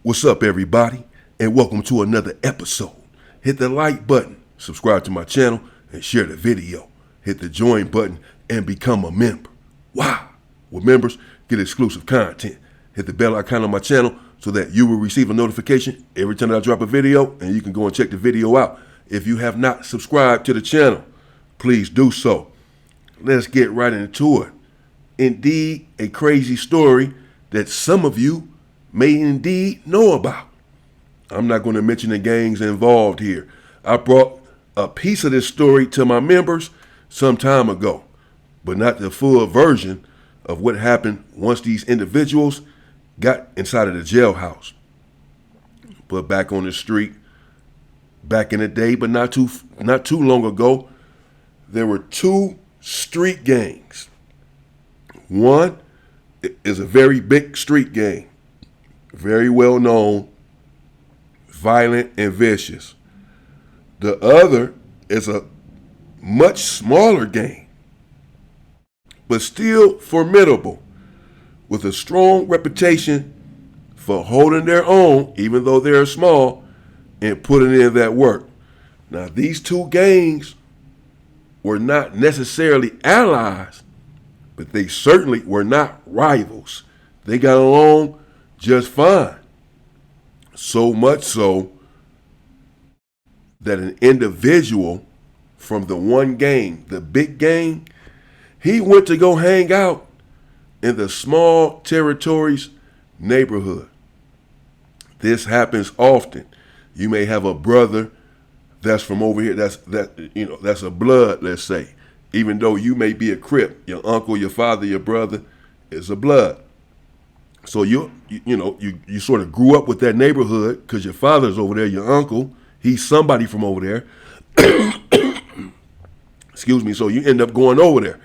What's up, everybody, and welcome to another episode. Hit the like button, subscribe to my channel, and share the video. Hit the join button and become a member. Wow! With members, get exclusive content. Hit the bell icon on my channel so that you will receive a notification every time that I drop a video, and you can go and check the video out. If you have not subscribed to the channel, please do so. Let's get right into it. Indeed, a crazy story that some of you may indeed know about. I'm not going to mention the gangs involved here. I brought a piece of this story to my members some time ago, but not the full version of what happened once these individuals got inside of the jailhouse. But back on the street, back in the day, but not too long ago, there were two street gangs. One is a very big street gang, very well known, violent and vicious. The other is a much smaller gang, but still formidable, with a strong reputation for holding their own, even though they're small, and putting in that work. Now, these two gangs were not necessarily allies, but they certainly were not rivals. They got along just fine. So much so that an individual from the one gang, the big gang, he went to go hang out in the small territories neighborhood. This happens often. You may have a brother that's from over here, that's a blood, let's say. Even though you may be a Crip, your uncle, your father, your brother is a blood. So you sort of grew up with that neighborhood because your father's over there, your uncle, he's somebody from over there. Excuse me. So you end up going over there,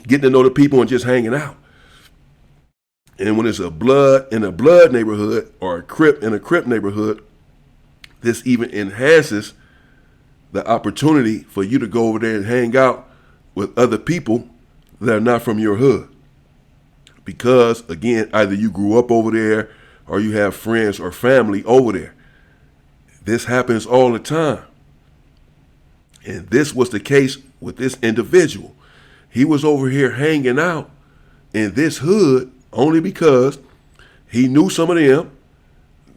getting to know the people and just hanging out. And when it's a blood in a blood neighborhood or a Crip in a Crip neighborhood, this even enhances the opportunity for you to go over there and hang out with other people that are not from your hood. Because, again, either you grew up over there or you have friends or family over there. This happens all the time. And this was the case with this individual. He was over here hanging out in this hood only because he knew some of them.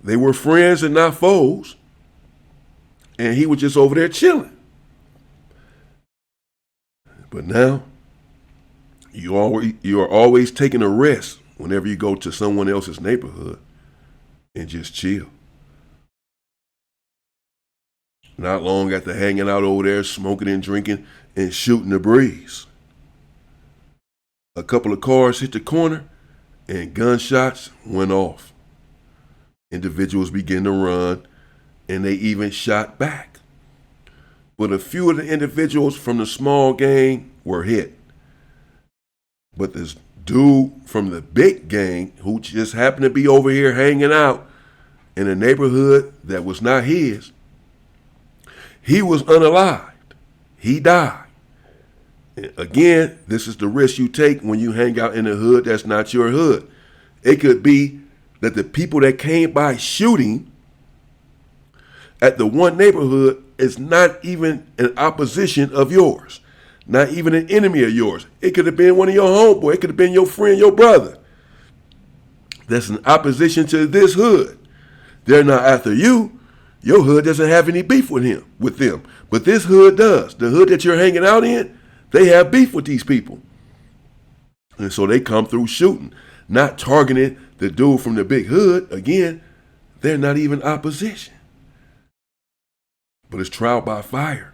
They were friends and not foes. And he was just over there chilling. But now, you are always taking a rest whenever you go to someone else's neighborhood and just chill. Not long after hanging out over there, smoking and drinking and shooting the breeze, a couple of cars hit the corner and gunshots went off. Individuals began to run, and they even shot back. But a few of the individuals from the small gang were hit. But this dude from the big gang, who just happened to be over here hanging out in a neighborhood that was not his, he was unalived. He died. Again, this is the risk you take when you hang out in a hood that's not your hood. It could be that the people that came by shooting at the one neighborhood is not even an opposition of yours, not even an enemy of yours. It could have been one of your homeboys. It could have been your friend, your brother. That's an opposition to this hood. They're not after you. Your hood doesn't have any beef with them. But this hood does. The hood that you're hanging out in, they have beef with these people. And so they come through shooting, not targeting the dude from the big hood. Again, they're not even opposition. But it's trial by fire.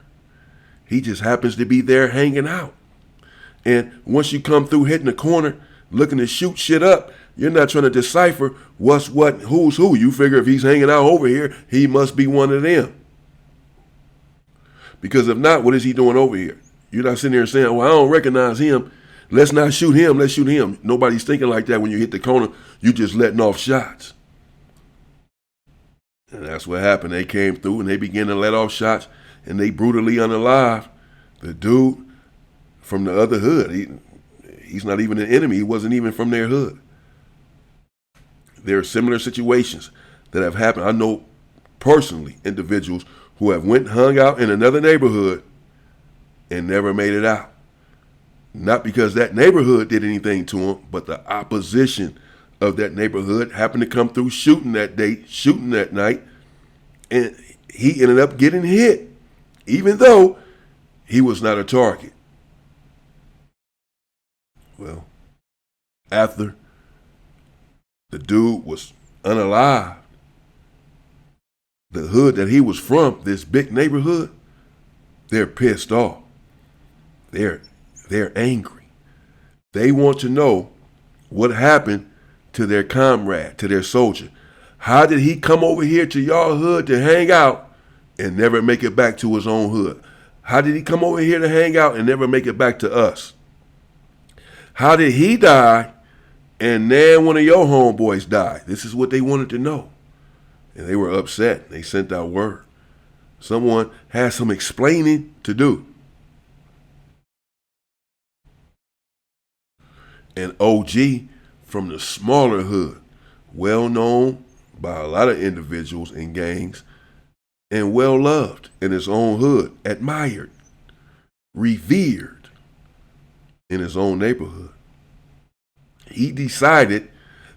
He just happens to be there hanging out. And once you come through hitting the corner, looking to shoot shit up, you're not trying to decipher what's what, who's who. You figure if he's hanging out over here, he must be one of them. Because if not, what is he doing over here? You're not sitting there saying, well, I don't recognize him. Let's not shoot him. Let's shoot him. Nobody's thinking like that when you hit the corner. You just letting off shots. And that's what happened. They came through and they began to let off shots, and they brutally unalive the dude from the other hood. He's not even an enemy. He wasn't even from their hood. There are similar situations that have happened. I know personally individuals who have went and hung out in another neighborhood and never made it out. Not because that neighborhood did anything to them, but the opposition of that neighborhood happened to come through shooting that day, shooting that night, and he ended up getting hit, even though he was not a target. Well, after the dude was unalived, the hood that he was from, this big neighborhood, they're pissed off. They're angry. They want to know what happened to their comrade, to their soldier. How did he come over here to y'all hood to hang out and never make it back to his own hood? How did he come over here to hang out and never make it back to us? How did he die and then one of your homeboys died? This is what they wanted to know. And they were upset. They sent out word. Someone had some explaining to do. An OG from the smaller hood, well known by a lot of individuals in gangs, and well loved in his own hood, admired, revered in his own neighborhood. He decided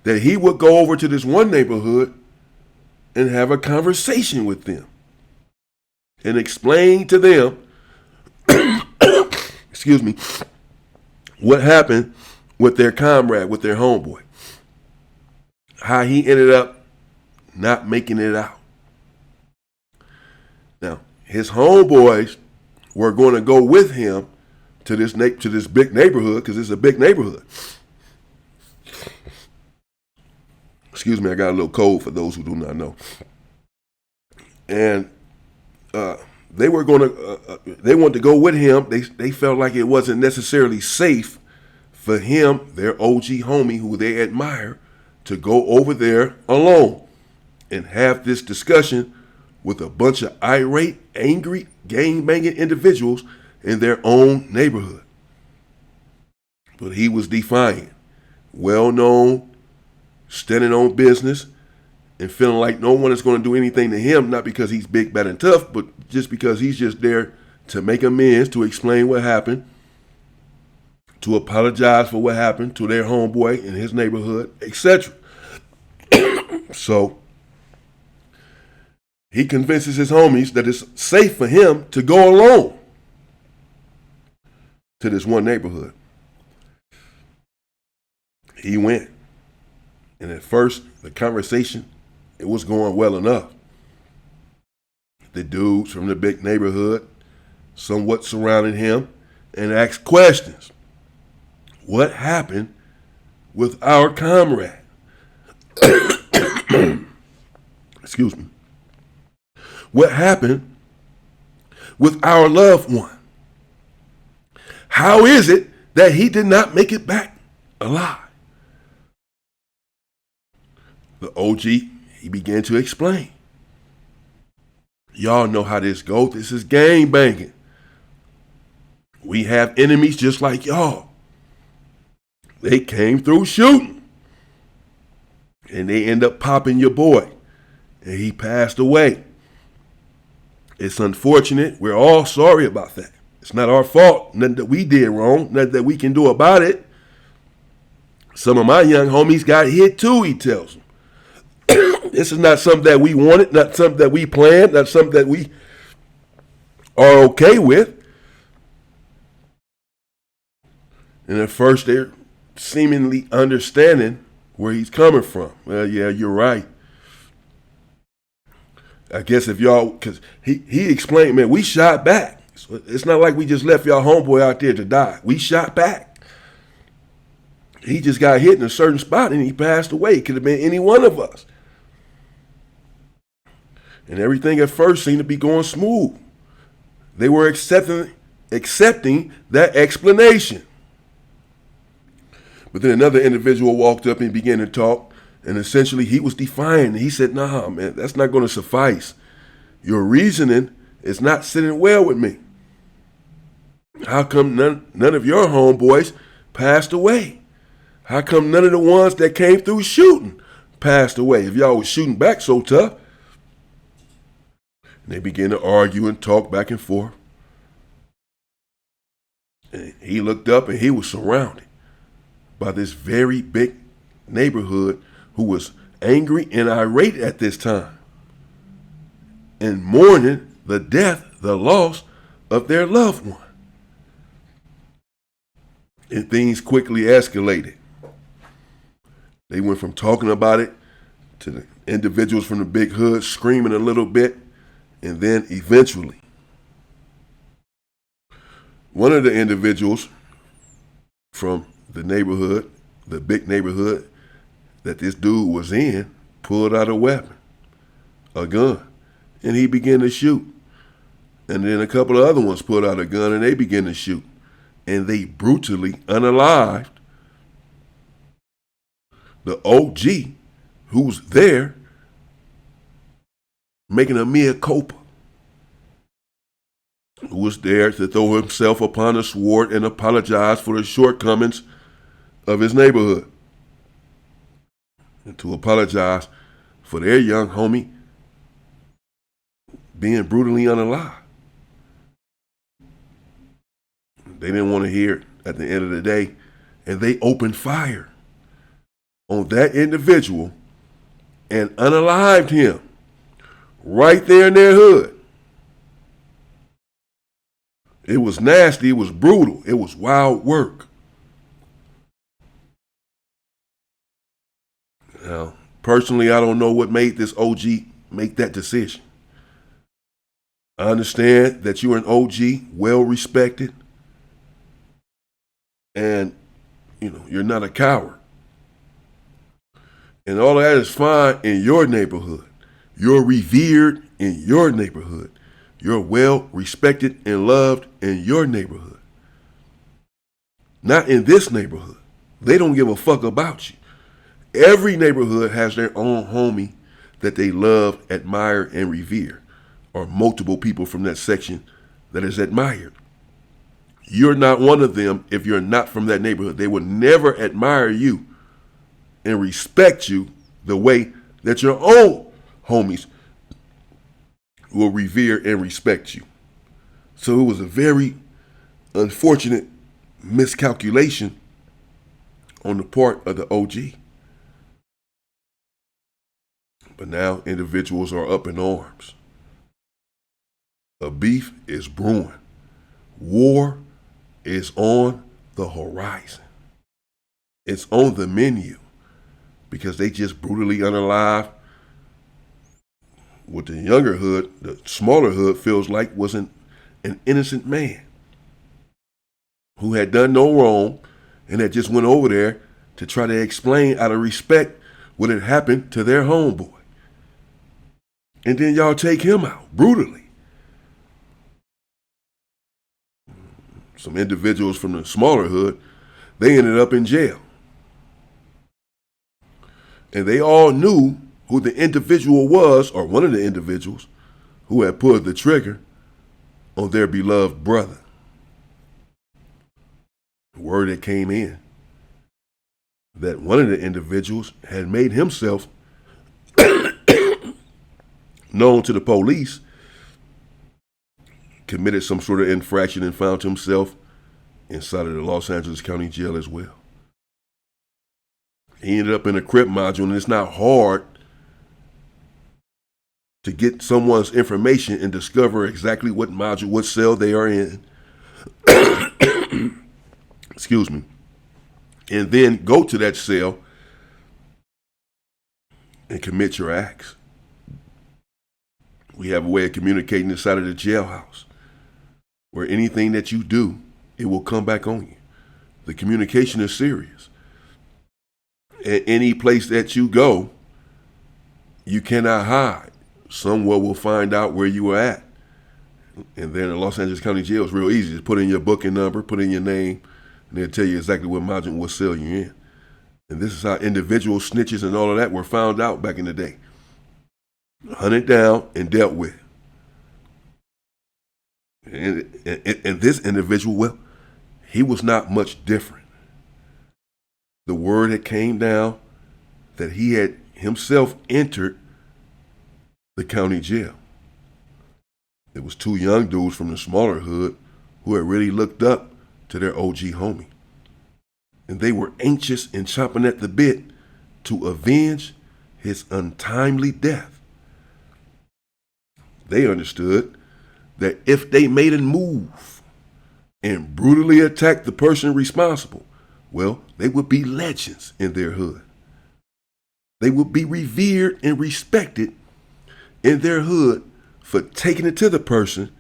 that he would go over to this one neighborhood and have a conversation with them and explain to them, excuse me, what happened with their comrade, with their homeboy. How he ended up not making it out. Now, his homeboys were going to go with him to this big neighborhood, because it's a big neighborhood. Excuse me, I got a little cold for those who do not know. And they wanted to go with him. They felt like it wasn't necessarily safe for him, their OG homie who they admire, to go over there alone and have this discussion with a bunch of irate, angry, gang-banging individuals in their own neighborhood. But he was defiant, well-known, standing on business, and feeling like no one is going to do anything to him, not because he's big, bad, and tough, but just because he's just there to make amends, to explain what happened, to apologize for what happened to their homeboy in his neighborhood, etc. So he convinces his homies that it's safe for him to go alone to this one neighborhood. He went. And at first, the conversation, it was going well enough. The dudes from the big neighborhood somewhat surrounded him and asked questions. What happened with our comrade? Excuse me. What happened with our loved one? How is it that he did not make it back alive? The OG, he began to explain. Y'all know how this goes. This is gang banging. We have enemies just like y'all. They came through shooting. And they end up popping your boy. And he passed away. It's unfortunate. We're all sorry about that. It's not our fault. Nothing that we did wrong. Nothing that we can do about it. Some of my young homies got hit too, he tells them. This is not something that we wanted, not something that we planned, not something that we are okay with. And at first they're seemingly understanding where he's coming from. Well, yeah, you're right. I guess if y'all, because he explained, man, we shot back. So it's not like we just left y'all homeboy out there to die. We shot back. He just got hit in a certain spot and he passed away. It could have been any one of us. And everything at first seemed to be going smooth. They were accepting that explanation. But then another individual walked up and began to talk, and essentially he was defiant. He said, nah, man, that's not going to suffice. Your reasoning is not sitting well with me. How come none of your homeboys passed away? How come none of the ones that came through shooting passed away if y'all was shooting back so tough? And they began to argue and talk back and forth. And he looked up and he was surrounded by this very big neighborhood who was angry and irate at this time and mourning the death, the loss of their loved one. And things quickly escalated. They went from talking about it to the individuals from the big hood screaming a little bit, and then eventually one of the individuals from the neighborhood, the big neighborhood that this dude was in, pulled out a weapon, a gun, and he began to shoot. And then a couple of other ones pulled out a gun and they began to shoot. And they brutally unalived the OG who's there making a mea culpa, who was there to throw himself upon the sword and apologize for the shortcomings of his neighborhood, and to apologize for their young homie being brutally unalive. They didn't want to hear it at the end of the day, and they opened fire on that individual and unalived him right there in their hood. It was nasty, it was brutal, it was wild work. Now, personally, I don't know what made this OG make that decision. I understand that you're an OG, well respected, and you're not a coward. And all of that is fine in your neighborhood. You're revered in your neighborhood. You're well respected and loved in your neighborhood. Not in this neighborhood. They don't give a fuck about you. Every neighborhood has their own homie that they love, admire, and revere, or multiple people from that section that is admired. You're not one of them if you're not from that neighborhood. They will never admire you and respect you the way that your own homies will revere and respect you. So it was a very unfortunate miscalculation on the part of the OG. But now individuals are up in arms. A beef is brewing. War is on the horizon. It's on the menu because they just brutally unalive what the younger hood, the smaller hood, feels like was an innocent man who had done no wrong and had just went over there to try to explain out of respect what had happened to their homeboy. And then y'all take him out brutally. Some individuals from the smaller hood, they ended up in jail. And they all knew who the individual was, or one of the individuals, who had pulled the trigger on their beloved brother. Word that came in that one of the individuals had made himself known to the police, committed some sort of infraction, and found himself inside of the Los Angeles County Jail as well. He ended up in a crib module, and it's not hard to get someone's information and discover exactly what module, what cell they are in. Excuse me. And then go to that cell and commit your acts. We have a way of communicating inside of the jailhouse where anything that you do, it will come back on you. The communication is serious. At any place that you go, you cannot hide. Someone will find out where you are at. And then in Los Angeles County Jail, it's real easy. Just put in your booking number, put in your name, and they'll tell you exactly what module, what cell you're in. And this is how individual snitches and all of that were found out back in the day. Hunted down and dealt with. And this individual, well, he was not much different. The word had came down that he had himself entered the county jail. It was two young dudes from the smaller hood who had really looked up to their OG homie. And they were anxious and chomping at the bit to avenge his untimely death. They understood that if they made a move and brutally attacked the person responsible, well, they would be legends in their hood. They would be revered and respected in their hood for taking it to the person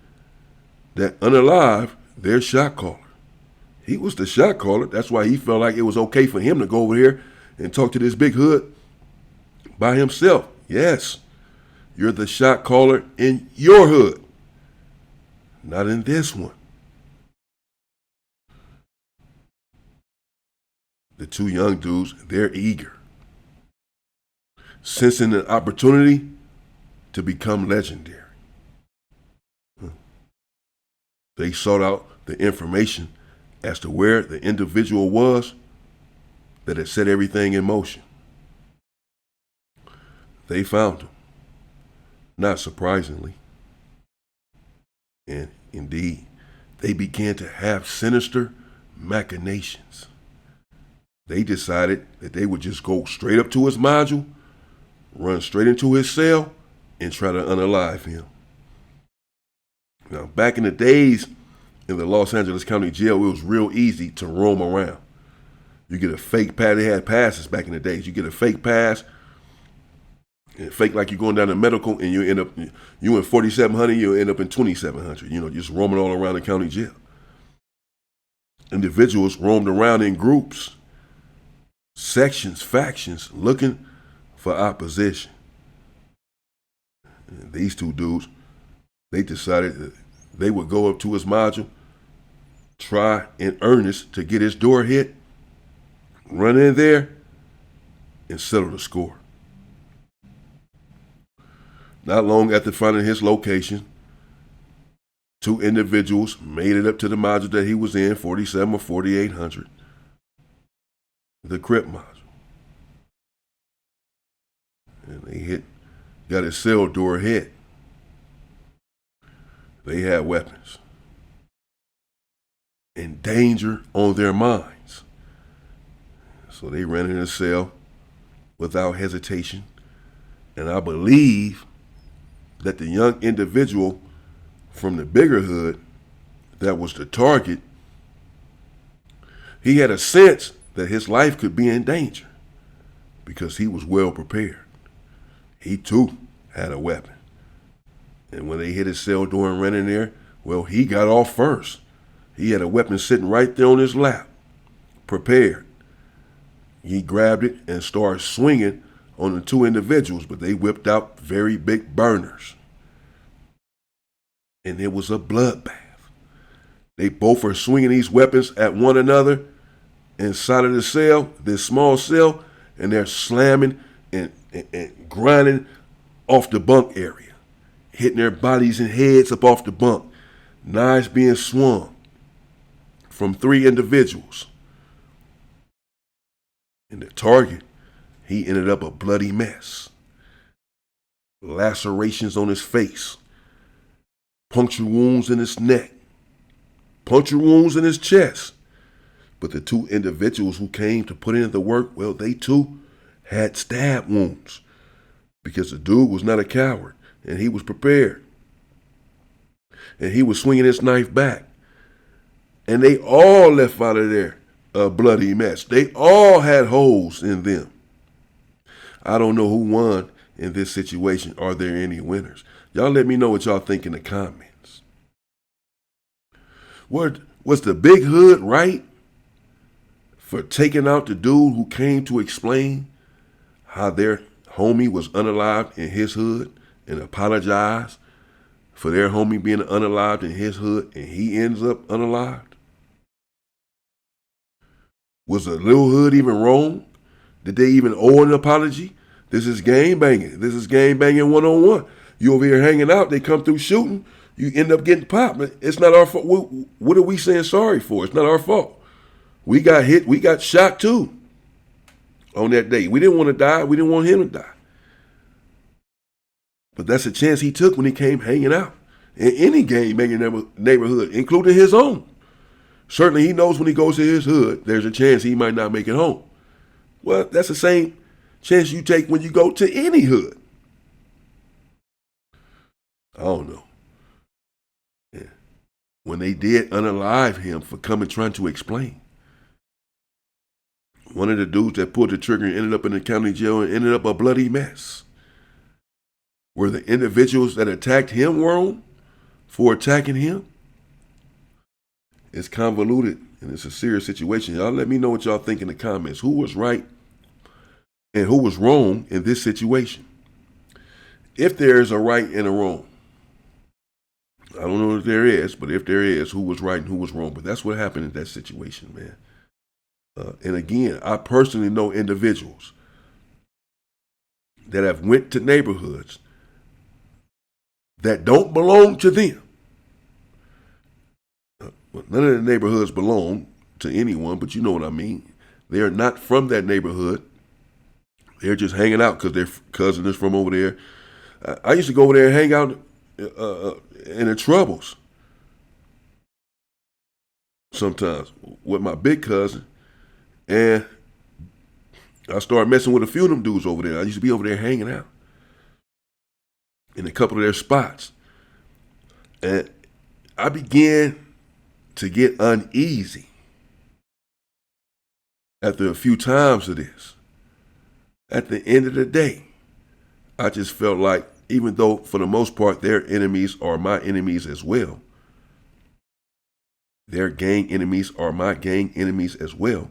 that unalived their shot caller. He was the shot caller. That's why he felt like it was okay for him to go over here and talk to this big hood by himself. Yes, you're the shot caller in your hood, not in this one. The two young dudes, they're eager, sensing an opportunity to become legendary. They sought out the information as to where the individual was that had set everything in motion. They found him, not surprisingly. And indeed, they began to have sinister machinations. They decided that they would just go straight up to his module, run straight into his cell, and try to unalive him. Now, back in the days in the Los Angeles County Jail, it was real easy to roam around. You get a fake pass. They had passes back in the days. You get a fake pass, and fake like you're going down to medical, and you end up, you in 4700, you end up in 2700, just roaming all around the county jail. Individuals roamed around in groups, sections, factions, looking for opposition. And these two dudes, they decided that they would go up to his module, try in earnest to get his door hit, run in there, and settle the score. Not long after finding his location, two individuals made it up to the module that he was in, 47 or 4800, the Crip module. And they got his cell door hit. They had weapons and danger on their minds. So they ran in the cell without hesitation. And I believe that the young individual from the bigger hood that was the target, he had a sense that his life could be in danger because he was well prepared. He too had a weapon. And when they hit his cell door and ran in there, well, he got off first. He had a weapon sitting right there on his lap, prepared. He grabbed it and started swinging on the two individuals, but they whipped out very big burners. And it was a bloodbath. They both are swinging these weapons at one another inside of the cell, this small cell, and they're slamming and grinding off the bunk area, hitting their bodies and heads up off the bunk, knives being swung from three individuals. And the target, he ended up a bloody mess. Lacerations on his face, puncture wounds in his neck, puncture wounds in his chest. But the two individuals who came to put in the work, well, they too had stab wounds because the dude was not a coward and he was prepared. And he was swinging his knife back. And they all left out of there a bloody mess. They all had holes in them. I don't know who won in this situation. Are there any winners? Y'all let me know what y'all think in the comments. Was the big hood right for taking out the dude who came to explain how their homie was unalived in his hood and apologize for their homie being unalived in his hood and he ends up unalived? Was the little hood even wrong? Did they even owe an apology? This is gang banging. This is gang banging one-on-one. You over here hanging out, they come through shooting, you end up getting popped. It's not our fault. What are we saying sorry for? It's not our fault. We got hit, we got shot too on that day. We didn't want to die. We didn't want him to die. But that's a chance he took when he came hanging out in any gang banging neighborhood, including his own. Certainly he knows when he goes to his hood, there's a chance he might not make it home. Well, that's the same chance you take when you go to any hood. I don't know. Yeah. When they did unalive him for coming trying to explain. One of the dudes that pulled the trigger ended up in the county jail and ended up a bloody mess. Were the individuals that attacked him wrong for attacking him? It's convoluted and it's a serious situation. Y'all let me know what y'all think in the comments. Who was right and who was wrong in this situation? If there is a right and a wrong. I don't know if there is, but if there is, who was right and who was wrong. But that's what happened in that situation, man. And again, I personally know individuals that have went to neighborhoods that don't belong to them. None of the neighborhoods belong to anyone, but you know what I mean. They are not from that neighborhood. They're just hanging out because their cousin is from over there. I used to go over there and hang out in the troubles sometimes with my big cousin. And I started messing with a few of them dudes over there. I used to be over there hanging out in a couple of their spots. And I began to get uneasy after a few times of this. At the end of the day, I just felt like, even though for the most part their enemies are my enemies as well, their gang enemies are my gang enemies as well,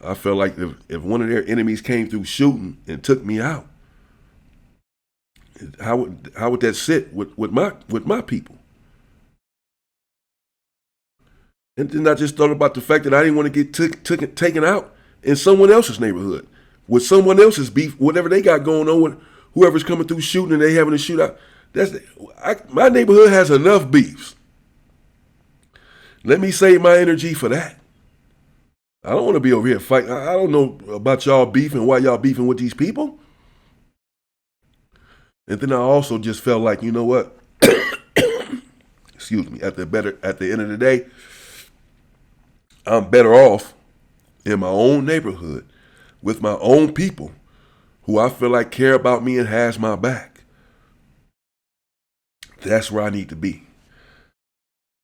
I felt like if one of their enemies came through shooting and took me out, how would that sit with my people? And then I just thought about the fact that I didn't want to get taken out in someone else's neighborhood with someone else's beef, whatever they got going on with whoever's coming through shooting and they having a shootout. My neighborhood has enough beefs. Let me save my energy for that. I don't want to be over here fighting. I don't know about y'all beefing, why y'all beefing with these people. And then I also just felt like, you know what? Excuse me. At the end of the day, I'm better off in my own neighborhood with my own people who I feel like care about me and has my back. That's where I need to be.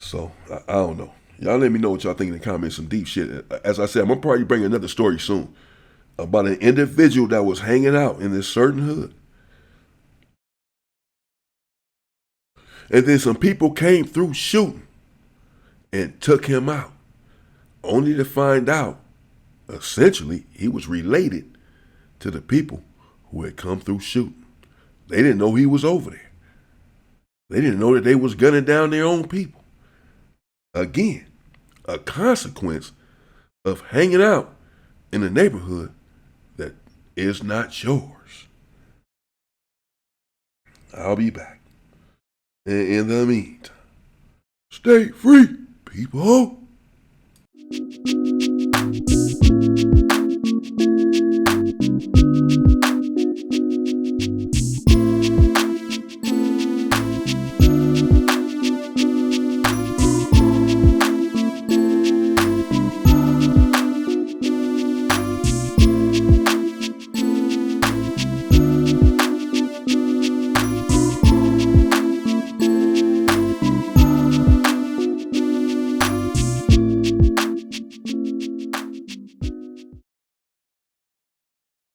So I don't know. Y'all let me know what y'all think in the comments. Some deep shit. As I said, I'm going to probably bring another story soon about an individual that was hanging out in this certain hood. And then some people came through shooting and took him out, only to find out, essentially, he was related to the people who had come through shooting. They didn't know he was over there. They didn't know that they was gunning down their own people. Again, a consequence of hanging out in a neighborhood that is not yours. I'll be back. And in the meantime, stay free, people.